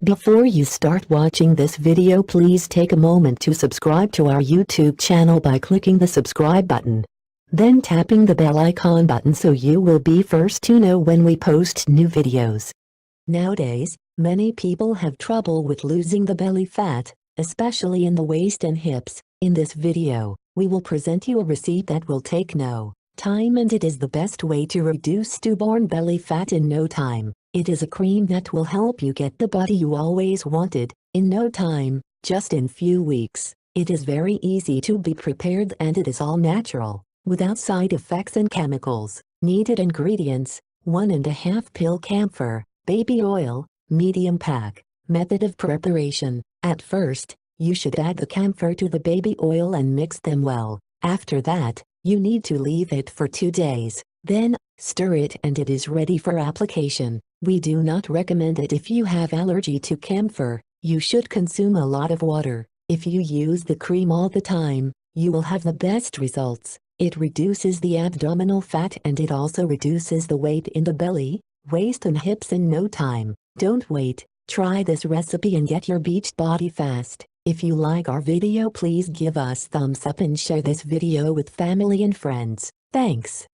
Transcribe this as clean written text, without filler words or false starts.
Before you start watching this video, please take a moment to subscribe to our YouTube channel by clicking the subscribe button. Then tapping the bell icon button so you will be first to know when we post new videos. Nowadays, many people have trouble with losing the belly fat, especially in the waist and hips. In this video, we will present you a recipe that will take no time, and it is the best way to reduce stubborn belly fat in no time. It is a cream that will help you get the body you always wanted, in no time, just in few weeks. It is very easy to be prepared and it is all natural, without side effects and chemicals. Needed ingredients: 1.5 pill camphor, baby oil, medium pack. Method of preparation: at first, you should add the camphor to the baby oil and mix them well. After that, you need to leave it for 2 days. Then, stir it and it is ready for application. We do not recommend it if you have allergy to camphor. You should consume a lot of water. If you use the cream all the time, you will have the best results. It reduces the abdominal fat and it also reduces the weight in the belly, waist and hips in no time. Don't wait. Try this recipe and get your beached body fast. If you like our video, please give us thumbs up and share this video with family and friends. Thanks.